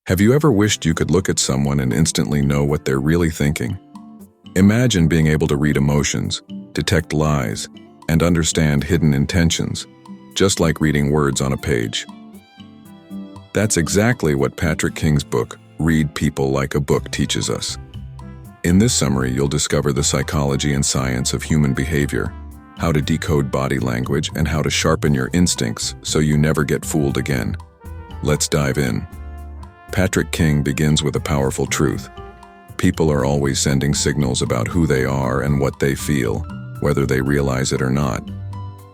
Have you ever wished you could look at someone and instantly know what they're really thinking? Imagine being able to read emotions, detect lies, and understand hidden intentions, just like reading words on a page. That's exactly what Patrick King's book, Read People Like a Book, teaches us. In this summary, you'll discover the psychology and science of human behavior, how to decode body language, and how to sharpen your instincts so you never get fooled again. Let's dive in. Patrick King begins with a powerful truth. People are always sending signals about who they are and what they feel, whether they realize it or not.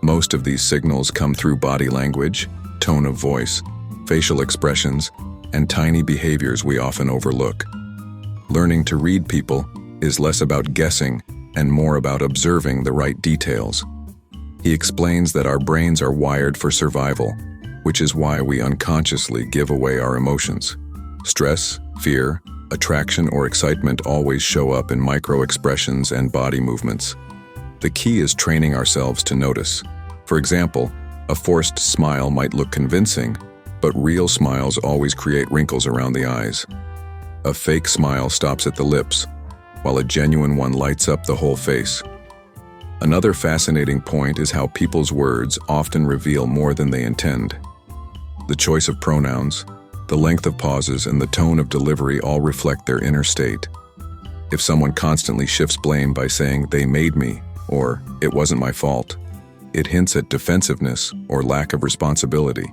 Most of these signals come through body language, tone of voice, facial expressions, and tiny behaviors we often overlook. Learning to read people is less about guessing and more about observing the right details. He explains that our brains are wired for survival, which is why we unconsciously give away our emotions. Stress, fear, attraction, or excitement always show up in micro-expressions and body movements. The key is training ourselves to notice. For example, a forced smile might look convincing, but real smiles always create wrinkles around the eyes. A fake smile stops at the lips, while a genuine one lights up the whole face. Another fascinating point is how people's words often reveal more than they intend. The choice of pronouns, the length of pauses, and the tone of delivery all reflect their inner state. If someone constantly shifts blame by saying, "they made me," or "it wasn't my fault," it hints at defensiveness or lack of responsibility.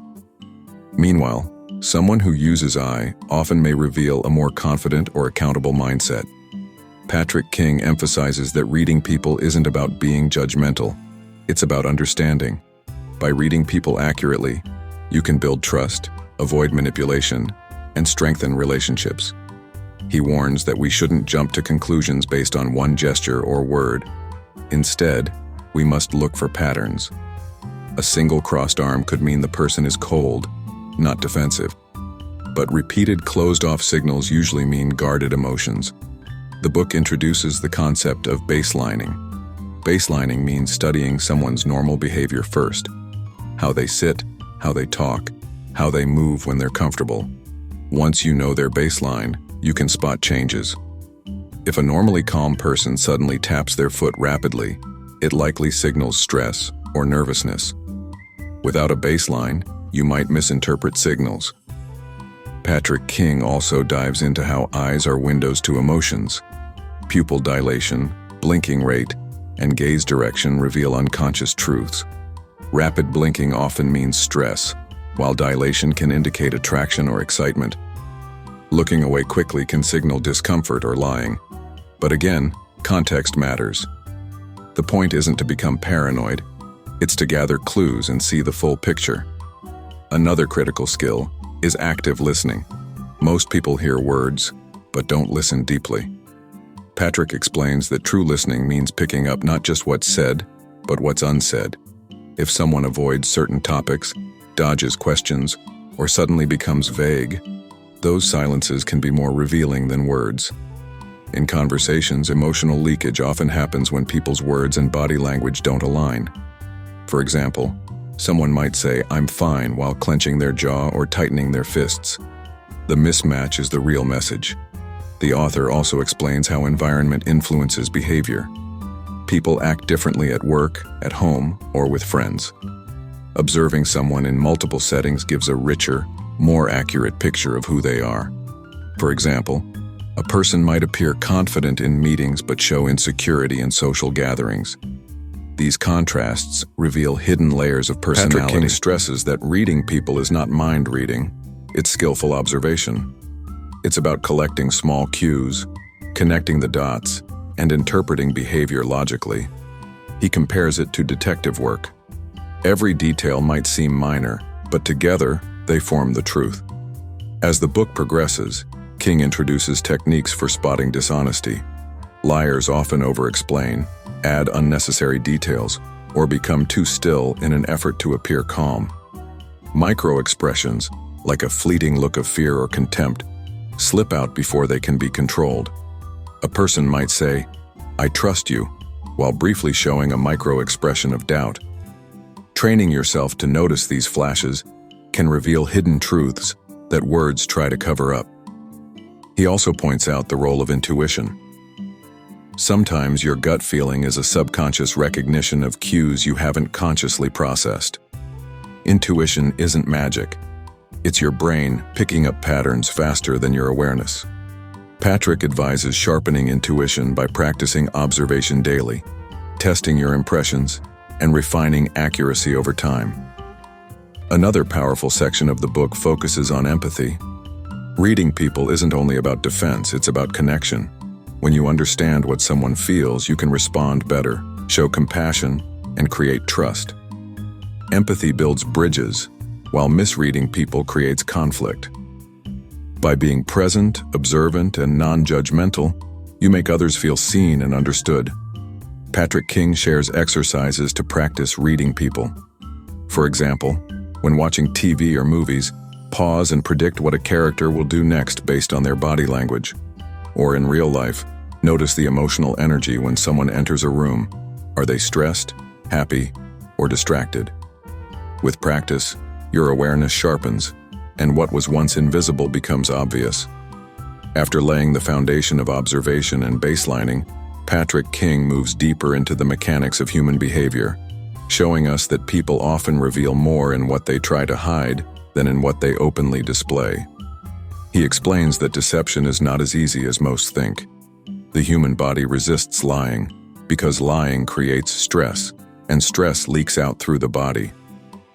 Meanwhile, someone who uses "I" often may reveal a more confident or accountable mindset. Patrick King emphasizes that reading people isn't about being judgmental, it's about understanding. By reading people accurately, you can build trust, avoid manipulation, and strengthen relationships. He warns that we shouldn't jump to conclusions based on one gesture or word. Instead, we must look for patterns. A single crossed arm could mean the person is cold, not defensive. But repeated closed-off signals usually mean guarded emotions. The book introduces the concept of baselining. Baselining means studying someone's normal behavior first. How they sit, how they talk, how they move when they're comfortable. Once you know their baseline, you can spot changes. If a normally calm person suddenly taps their foot rapidly, it likely signals stress or nervousness. Without a baseline, you might misinterpret signals. Patrick King also dives into how eyes are windows to emotions. Pupil dilation, blinking rate, and gaze direction reveal unconscious truths. Rapid blinking often means stress, while dilation can indicate attraction or excitement. Looking away quickly can signal discomfort or lying. But again, context matters. The point isn't to become paranoid, it's to gather clues and see the full picture. Another critical skill is active listening. Most people hear words, but don't listen deeply. Patrick explains that true listening means picking up not just what's said, but what's unsaid. If someone avoids certain topics, dodges questions, or suddenly becomes vague, those silences can be more revealing than words. In conversations, emotional leakage often happens when people's words and body language don't align. For example, someone might say, "I'm fine," while clenching their jaw or tightening their fists. The mismatch is the real message. The author also explains how environment influences behavior. People act differently at work, at home, or with friends. Observing someone in multiple settings gives a richer, more accurate picture of who they are. For example, a person might appear confident in meetings but show insecurity in social gatherings. These contrasts reveal hidden layers of personality. Patrick King stresses that reading people is not mind reading, it's skillful observation. It's about collecting small cues, connecting the dots, and interpreting behavior logically. He compares it to detective work. Every detail might seem minor, but together they form the truth. As the book progresses, King introduces techniques for spotting dishonesty. Liars often over-explain, add unnecessary details, or become too still in an effort to appear calm. Micro-expressions, like a fleeting look of fear or contempt, slip out before they can be controlled. A person might say, "I trust you," while briefly showing a micro-expression of doubt. Training yourself to notice these flashes can reveal hidden truths, that words try to cover up. He also points out the role of intuition. Sometimes your gut feeling is a subconscious recognition of cues you haven't consciously processed. Intuition isn't magic. It's your brain picking up patterns faster than your awareness. Patrick advises sharpening intuition by practicing observation daily, testing your impressions, and refining accuracy over time. Another powerful section of the book focuses on empathy. Reading people isn't only about defense, it's about connection. When you understand what someone feels, you can respond better, show compassion, and create trust. Empathy builds bridges, while misreading people creates conflict. By being present, observant, and non-judgmental, you make others feel seen and understood. Patrick King shares exercises to practice reading people. For example, when watching TV or movies, pause and predict what a character will do next based on their body language. Or in real life, notice the emotional energy when someone enters a room. Are they stressed, happy, or distracted? With practice, your awareness sharpens, and what was once invisible becomes obvious. After laying the foundation of observation and baselining, Patrick King moves deeper into the mechanics of human behavior, showing us that people often reveal more in what they try to hide than in what they openly display. He explains that deception is not as easy as most think. The human body resists lying because lying creates stress, and stress leaks out through the body.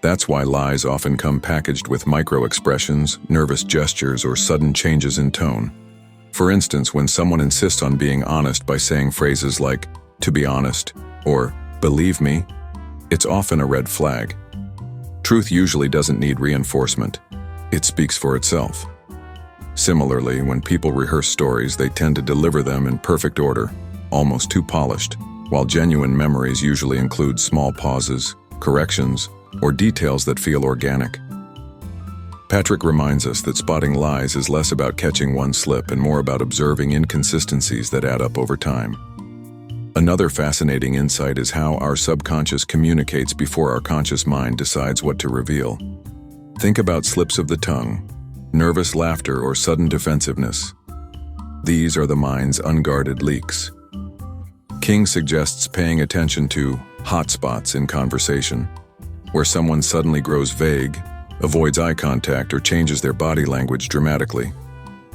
That's why lies often come packaged with micro-expressions, nervous gestures, or sudden changes in tone. For instance, when someone insists on being honest by saying phrases like, "to be honest," or "believe me," it's often a red flag. Truth usually doesn't need reinforcement. It speaks for itself. Similarly, when people rehearse stories, they tend to deliver them in perfect order, almost too polished, while genuine memories usually include small pauses, corrections, or details that feel organic. Patrick reminds us that spotting lies is less about catching one slip and more about observing inconsistencies that add up over time. Another fascinating insight is how our subconscious communicates before our conscious mind decides what to reveal. Think about slips of the tongue, nervous laughter, or sudden defensiveness. These are the mind's unguarded leaks. King suggests paying attention to hotspots in conversation, where someone suddenly grows vague, avoids eye contact, or changes their body language dramatically.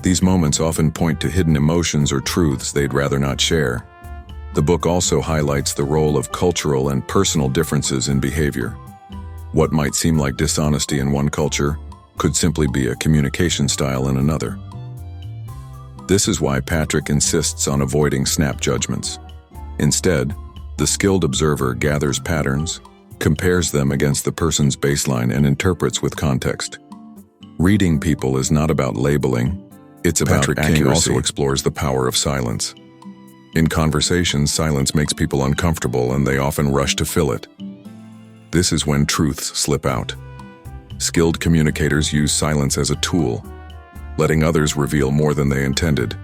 These moments often point to hidden emotions or truths they'd rather not share. The book also highlights the role of cultural and personal differences in behavior. What might seem like dishonesty in one culture could simply be a communication style in another. This is why Patrick insists on avoiding snap judgments. Instead, the skilled observer gathers patterns, compares them against the person's baseline, and interprets with context. Reading people is not about labeling, it's about accuracy. Patrick King also explores the power of silence. In conversations, silence makes people uncomfortable and they often rush to fill it. This is when truths slip out. Skilled communicators use silence as a tool, letting others reveal more than they intended.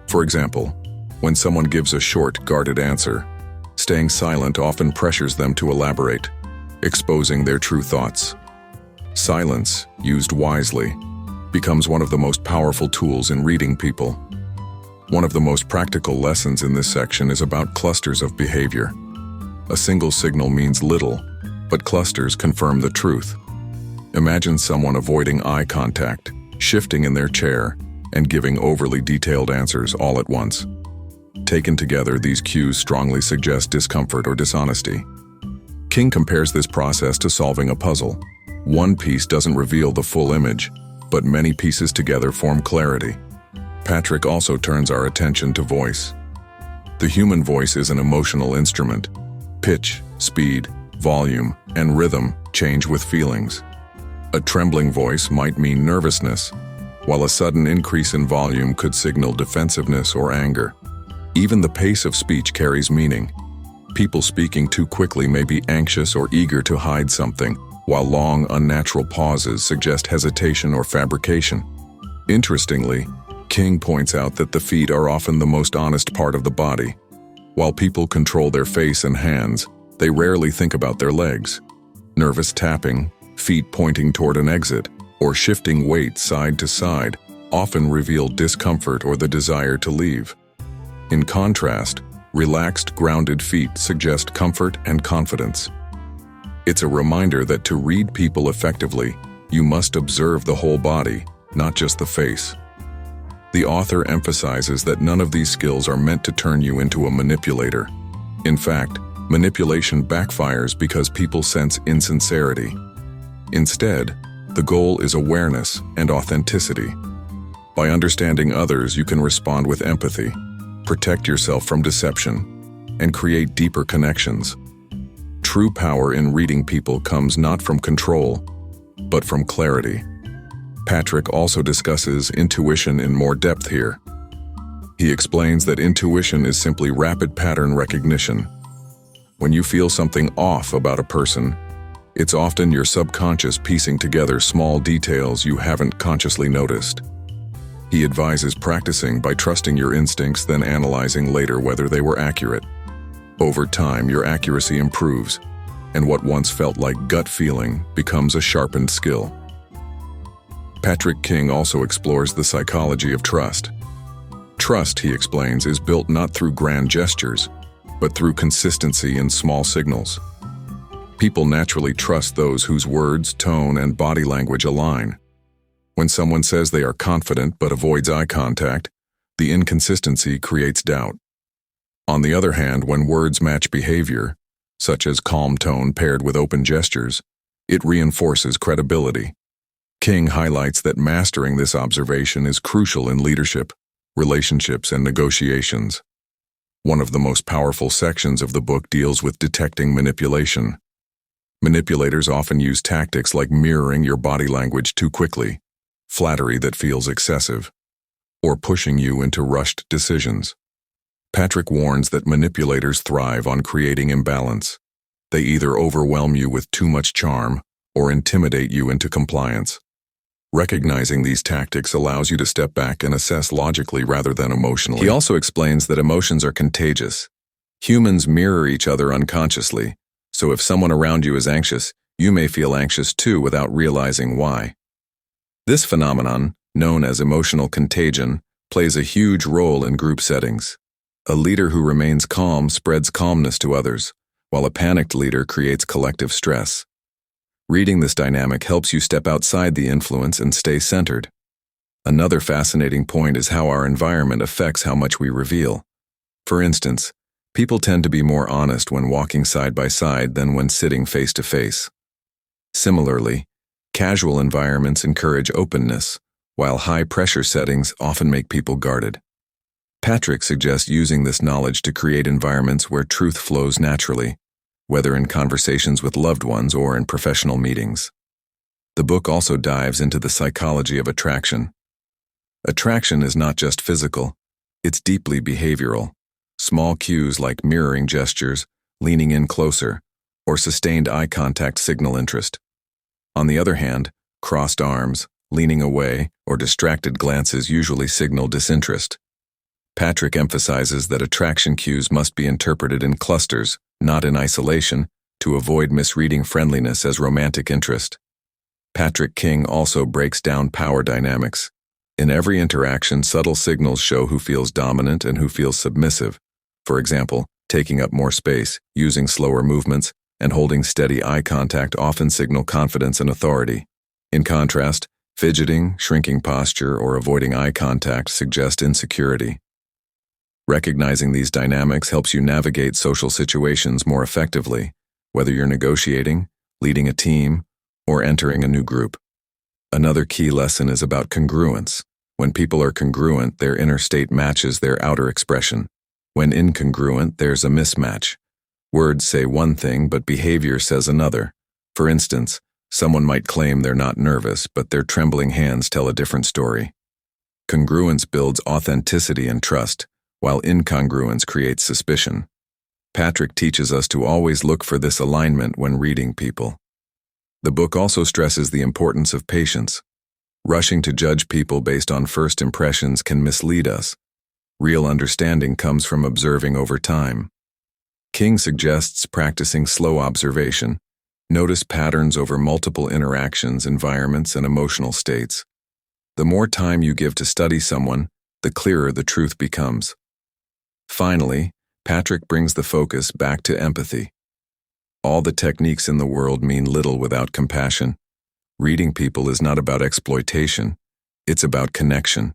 For example, when someone gives a short, guarded answer, staying silent often pressures them to elaborate, exposing their true thoughts. Silence, used wisely, becomes one of the most powerful tools in reading people. One of the most practical lessons in this section is about clusters of behavior. A single signal means little, but clusters confirm the truth. Imagine someone avoiding eye contact, shifting in their chair, and giving overly detailed answers all at once. Taken together, these cues strongly suggest discomfort or dishonesty. King compares this process to solving a puzzle. One piece doesn't reveal the full image, but many pieces together form clarity. Patrick also turns our attention to voice. The human voice is an emotional instrument. Pitch, speed, volume, and rhythm change with feelings. A trembling voice might mean nervousness, while a sudden increase in volume could signal defensiveness or anger. Even the pace of speech carries meaning. People speaking too quickly may be anxious or eager to hide something, while long, unnatural pauses suggest hesitation or fabrication. Interestingly, King points out that the feet are often the most honest part of the body. While people control their face and hands, they rarely think about their legs. Nervous tapping, feet pointing toward an exit, or shifting weight side to side often reveal discomfort or the desire to leave. In contrast, relaxed, grounded feet suggest comfort and confidence. It's a reminder that to read people effectively, you must observe the whole body, not just the face. The author emphasizes that none of these skills are meant to turn you into a manipulator. In fact, manipulation backfires because people sense insincerity. Instead, the goal is awareness and authenticity. By understanding others, you can respond with empathy, protect yourself from deception, and create deeper connections. True power in reading people comes not from control, but from clarity. Patrick also discusses intuition in more depth here. He explains that intuition is simply rapid pattern recognition. When you feel something off about a person, it's often your subconscious piecing together small details you haven't consciously noticed. He advises practicing by trusting your instincts, then analyzing later whether they were accurate. Over time, your accuracy improves, and what once felt like gut feeling becomes a sharpened skill. Patrick King also explores the psychology of trust. Trust, he explains, is built not through grand gestures, but through consistency in small signals. People naturally trust those whose words, tone, and body language align. When someone says they are confident but avoids eye contact, the inconsistency creates doubt. On the other hand, when words match behavior, such as calm tone paired with open gestures, it reinforces credibility. King highlights that mastering this observation is crucial in leadership, relationships, and negotiations. One of the most powerful sections of the book deals with detecting manipulation. Manipulators often use tactics like mirroring your body language too quickly, flattery that feels excessive, or pushing you into rushed decisions. Patrick warns that manipulators thrive on creating imbalance. They either overwhelm you with too much charm or intimidate you into compliance. Recognizing these tactics allows you to step back and assess logically rather than emotionally. He also explains that emotions are contagious. Humans mirror each other unconsciously, so if someone around you is anxious, you may feel anxious too without realizing why. This phenomenon, known as emotional contagion, plays a huge role in group settings. A leader who remains calm spreads calmness to others, while a panicked leader creates collective stress. Reading this dynamic helps you step outside the influence and stay centered. Another fascinating point is how our environment affects how much we reveal. For instance, people tend to be more honest when walking side by side than when sitting face to face. Similarly, casual environments encourage openness, while high-pressure settings often make people guarded. Patrick suggests using this knowledge to create environments where truth flows naturally, whether in conversations with loved ones or in professional meetings. The book also dives into the psychology of attraction. Attraction is not just physical, it's deeply behavioral. Small cues like mirroring gestures, leaning in closer, or sustained eye contact signal interest. On the other hand, crossed arms, leaning away, or distracted glances usually signal disinterest. Patrick emphasizes that attraction cues must be interpreted in clusters, not in isolation, to avoid misreading friendliness as romantic interest. Patrick King also breaks down power dynamics. In every interaction, subtle signals show who feels dominant and who feels submissive. For example, taking up more space, using slower movements, and holding steady eye contact often signal confidence and authority. In contrast, fidgeting, shrinking posture, or avoiding eye contact suggest insecurity. Recognizing these dynamics helps you navigate social situations more effectively, whether you're negotiating, leading a team, or entering a new group. Another key lesson is about congruence. When people are congruent, their inner state matches their outer expression. When incongruent, there's a mismatch. Words say one thing, but behavior says another. For instance, someone might claim they're not nervous, but their trembling hands tell a different story. Congruence builds authenticity and trust, while incongruence creates suspicion. Patrick teaches us to always look for this alignment when reading people. The book also stresses the importance of patience. Rushing to judge people based on first impressions can mislead us. Real understanding comes from observing over time. King suggests practicing slow observation, Notice patterns over multiple interactions, environments, and emotional states. The more time you give to study someone, the clearer the truth becomes. Finally, Patrick brings the focus back to empathy. All the techniques in the world mean little without compassion. Reading people is not about exploitation, it's about connection.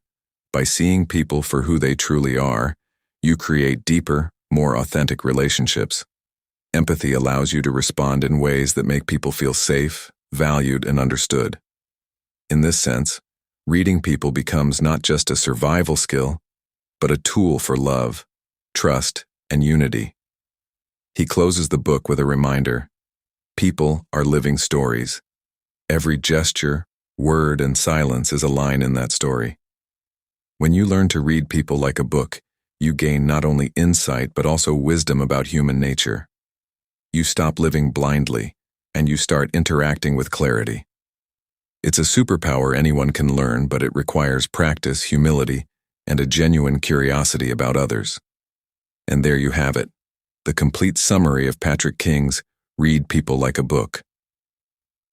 By seeing people for who they truly are, you create deeper, more authentic relationships. Empathy allows you to respond in ways that make people feel safe, valued, and understood. In this sense, reading people becomes not just a survival skill, but a tool for love, trust, and unity. He closes the book with a reminder: people are living stories. Every gesture, word, and silence is a line in that story. When you learn to read people like a book, you gain not only insight but also wisdom about human nature. You stop living blindly, and you start interacting with clarity. It's a superpower anyone can learn, but it requires practice, humility, and a genuine curiosity about others. And there you have it, the complete summary of Patrick King's Read People Like a Book.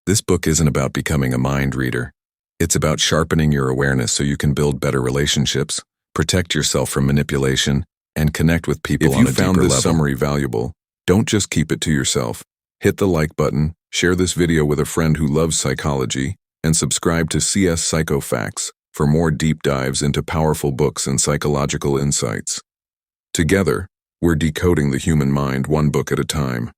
This book isn't about becoming a mind reader. It's about sharpening your awareness so you can build better relationships, protect yourself from manipulation, and connect with people on a deeper level. If you found this summary valuable, don't just keep it to yourself. Hit the like button, share this video with a friend who loves psychology, and subscribe to CS PsychoFacts for more deep dives into powerful books and psychological insights. Together, we're decoding the human mind one book at a time.